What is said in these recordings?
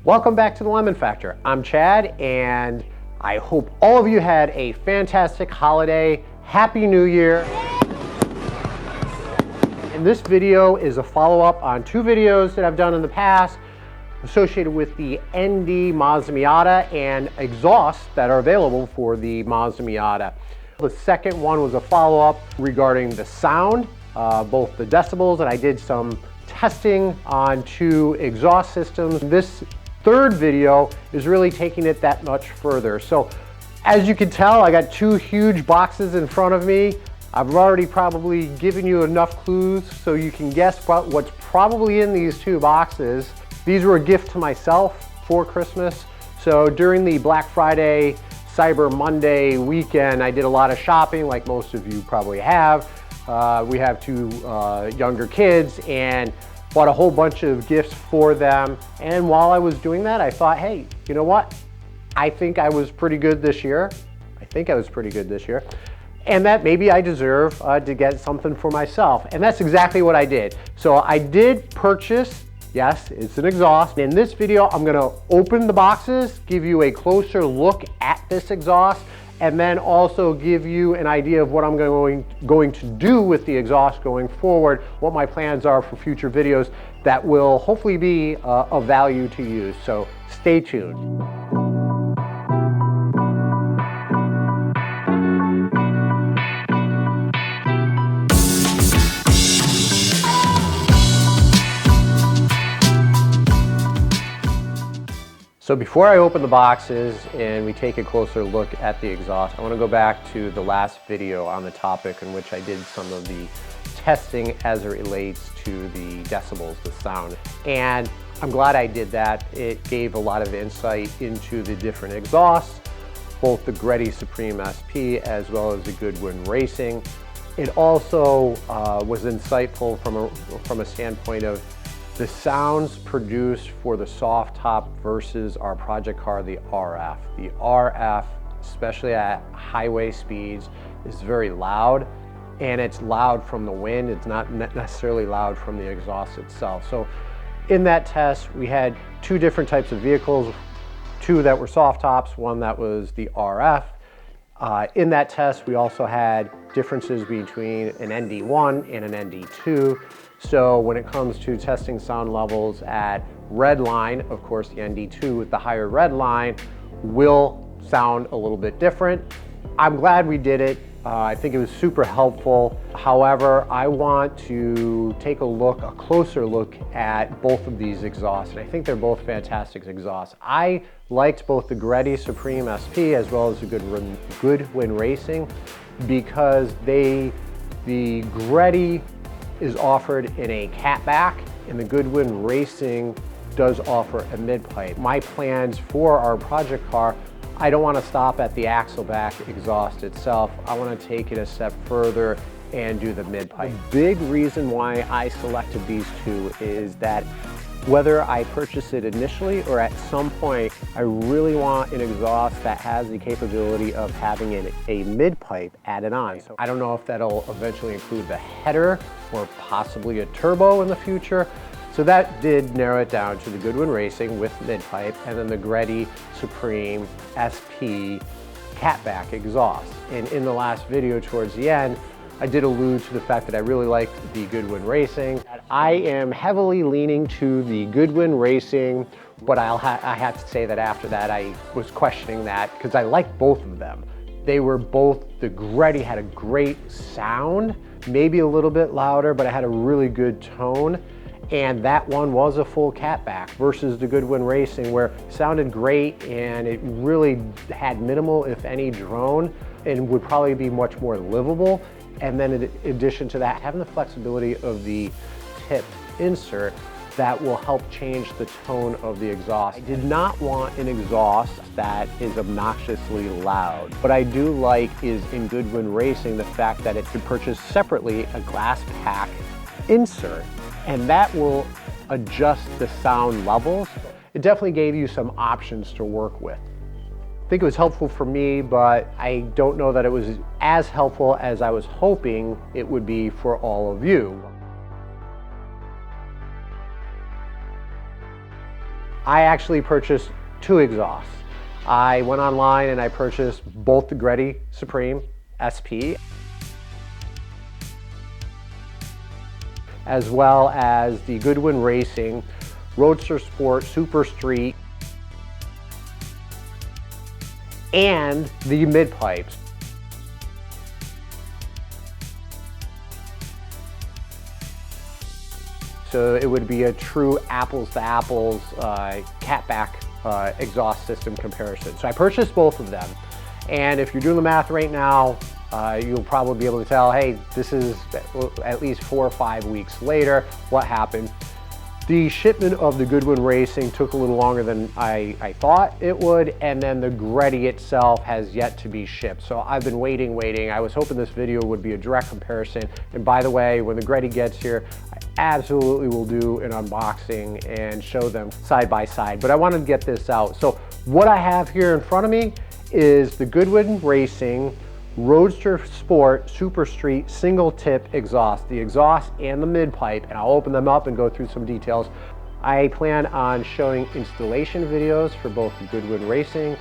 Welcome back to the Lemon Factor. I'm Chad, and I hope all of you had a fantastic holiday. Happy New Year. And this video is a follow-up on two videos that I've done in the past associated with the ND Mazda Miata and exhausts that are available for the Mazda Miata. The second one was a follow-up regarding the sound, both the decibels, and I did some testing on two exhaust systems. This third video is really taking it that much further. So as you can tell, I got two huge boxes in front of me. I've already probably given you enough clues so you can guess what's probably in these two boxes. These were a gift to myself for Christmas. So during the Black Friday, Cyber Monday weekend, I did a lot of shopping like most of you probably have. We have two younger kids and bought a whole bunch of gifts for them. And while I was doing that, I thought, hey, you know what? I think I was pretty good this year. And that maybe I deserve to get something for myself. And that's exactly what I did. So I did purchase, yes, it's an exhaust. In this video, I'm gonna open the boxes, give you a closer look at this exhaust, and then also give you an idea of what I'm going to do with the exhaust going forward, what my plans are for future videos that will hopefully be of value to you. So stay tuned. So before I open the boxes and we take a closer look at the exhaust, I want to go back to the last video on the topic in which I did some of the testing as it relates to the decibels, the sound. And I'm glad I did that. It gave a lot of insight into the different exhausts, both the Greddy Supreme SP as well as the Goodwin Racing. It also was insightful from a standpoint of the sounds produced for the soft top versus our project car, the RF. The RF, especially at highway speeds, is very loud, and it's loud from the wind. It's not necessarily loud from the exhaust itself. So in that test, we had two different types of vehicles, two that were soft tops, one that was the RF. In that test, we also had differences between an ND1 and an ND2. So when it comes to testing sound levels at red line, of course the ND2 with the higher red line will sound a little bit different. I'm glad we did it. I think it was super helpful. However, I want to take a closer look at both of these exhausts, and I think they're both fantastic exhausts. I liked both the Greddy Supreme SP as well as the Goodwin Racing because the Greddy is offered in a catback, and the Goodwin Racing does offer a mid-pipe. My plans for our project car, I don't want to stop at the axle back exhaust itself. I want to take it a step further and do the mid-pipe. The big reason why I selected these two is that whether I purchase it initially or at some point, I really want an exhaust that has the capability of having a mid-pipe added on. So I don't know if that'll eventually include the header or possibly a turbo in the future. So that did narrow it down to the Goodwin Racing with mid-pipe and then the Greddy Supreme SP catback exhaust. And in the last video towards the end, I did allude to the fact that I really liked the Goodwin Racing. I am heavily leaning to the Goodwin Racing, but I have to say that after that I was questioning that because I like both of them. They were both, the Greddy had a great sound, maybe a little bit louder, but it had a really good tone. And that one was a full catback versus the Goodwin Racing where it sounded great and it really had minimal, if any, drone and would probably be much more livable. And then in addition to that, having the flexibility of the tip insert that will help change the tone of the exhaust. I did not want an exhaust that is obnoxiously loud. What I do like is in Goodwin Racing, the fact that it could purchase separately a glass pack insert, and that will adjust the sound levels. It definitely gave you some options to work with. I think it was helpful for me, but I don't know that it was as helpful as I was hoping it would be for all of you. I actually purchased 2 exhausts. I went online and I purchased both the Greddy Supreme SP as well as the Goodwin Racing Roadster Sport Super Street and the mid pipes. So it would be a true apples to apples catback exhaust system comparison. So I purchased both of them. And if you're doing the math right now, you'll probably be able to tell, hey, this is at least 4 or 5 weeks later. What happened? The shipment of the Goodwin Racing took a little longer than I thought it would, and then the Greddy itself has yet to be shipped. So I've been waiting. I was hoping this video would be a direct comparison. And by the way, when the Greddy gets here, I absolutely will do an unboxing and show them side by side. But I wanted to get this out. So what I have here in front of me is the Goodwin Racing Roadster Sport Super Street single tip exhaust, the exhaust and the mid pipe, and I'll open them up and go through some details. I plan on showing installation videos for both the Goodwin Racing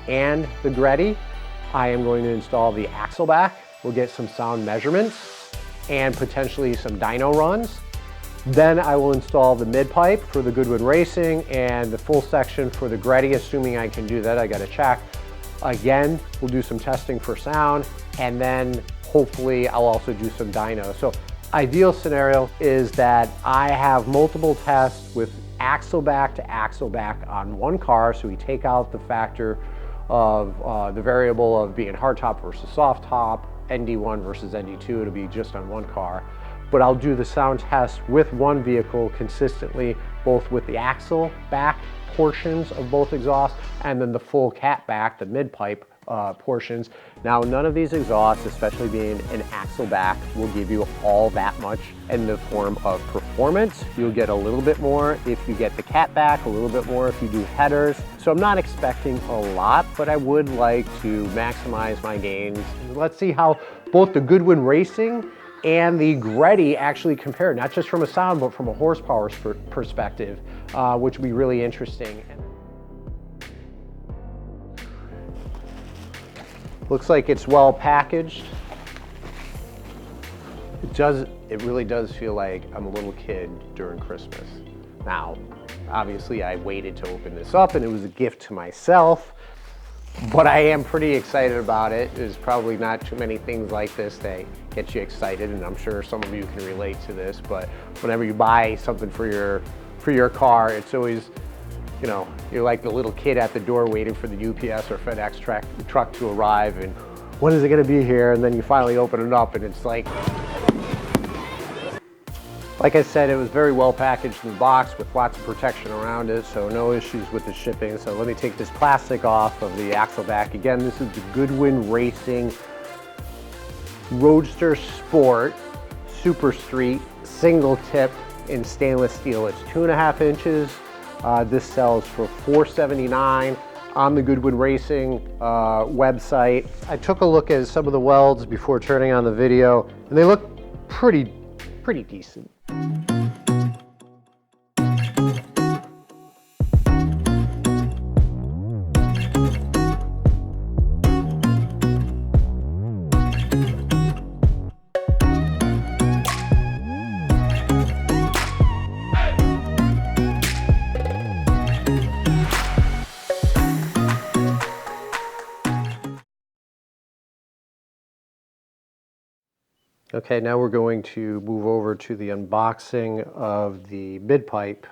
and the Greddy. I am going to install the axle back. We'll get some sound measurements and potentially some dyno runs. Then I will install the mid pipe for the Goodwin Racing and the full section for the Greddy, assuming I can do that. I got to check. Again, we'll do some testing for sound, and then hopefully I'll also do some dyno. So ideal scenario is that I have multiple tests with axle back to axle back on one car. So we take out the factor of the variable of being hardtop versus soft top, ND1 versus ND2, it'll be just on one car. But I'll do the sound test with one vehicle consistently, both with the axle back portions of both exhausts and then the full cat back, the mid pipe portions. Now, none of these exhausts, especially being an axle back, will give you all that much in the form of performance. You'll get a little bit more if you get the cat back, a little bit more if you do headers. So I'm not expecting a lot, but I would like to maximize my gains. Let's see how both the Goodwin Racing and the Greddy actually compare, not just from a sound, but from a horsepower perspective, which will be really interesting. Looks like it's well packaged. It really does feel like I'm a little kid during Christmas. Now, obviously I waited to open this up and it was a gift to myself, but I am pretty excited about it. There's probably not too many things like this that get you excited, and I'm sure some of you can relate to this, but whenever you buy something for your car, it's always, you know, you're like the little kid at the door waiting for the UPS or FedEx truck to arrive, and when is it gonna be here? And then you finally open it up and it's like I said, it was very well packaged in the box with lots of protection around it, so no issues with the shipping. So let me take this plastic off of the axle back. Again, this is the Goodwin Racing Roadster Sport Super Street single tip in stainless steel. It's 2.5 inches. This sells for $479 on the Goodwin Racing website. I took a look at some of the welds before turning on the video, and they look pretty decent. Okay, now we're going to move over to the unboxing of the mid pipe.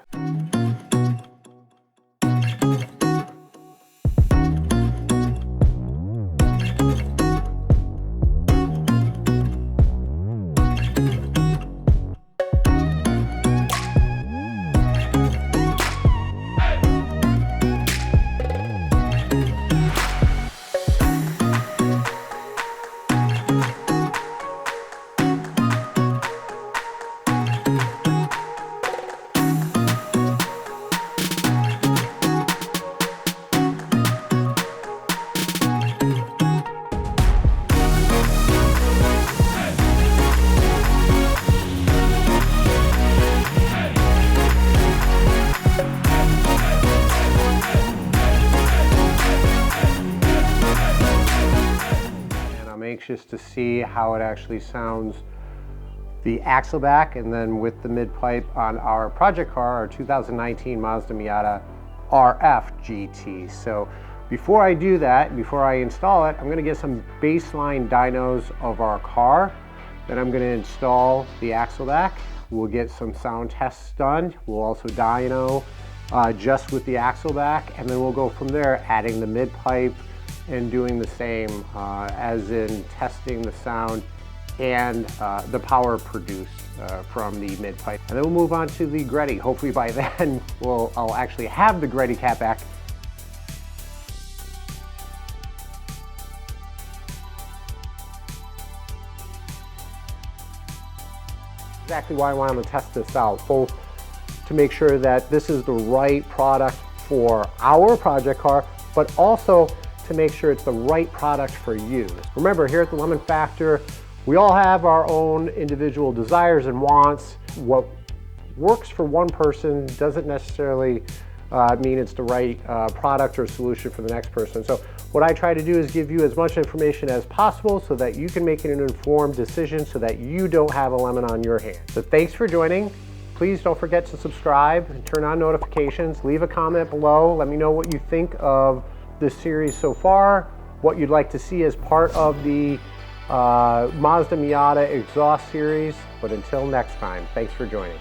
anxious to see how it actually sounds, the axle back, and then with the mid pipe on our project car, our 2019 Mazda Miata RF GT. So before I do that, before I install it, I'm going to get some baseline dynos of our car. Then I'm going to install the axle back. We'll get some sound tests done. We'll also dyno just with the axle back, and then we'll go from there, adding the mid pipe and doing the same as in testing the sound and the power produced from the mid pipe. And then we'll move on to the Greddy. Hopefully by then I'll actually have the Greddy cat back. Exactly why I wanted to test this out, both to make sure that this is the right product for our project car, but also to make sure it's the right product for you. Remember, here at the Lemon Factor, we all have our own individual desires and wants. What works for one person doesn't necessarily mean it's the right product or solution for the next person. So what I try to do is give you as much information as possible so that you can make an informed decision so that you don't have a lemon on your hands. So thanks for joining. Please don't forget to subscribe and turn on notifications. Leave a comment below. Let me know what you think of this series so far, what you'd like to see as part of the Mazda Miata exhaust series. But until next time, thanks for joining.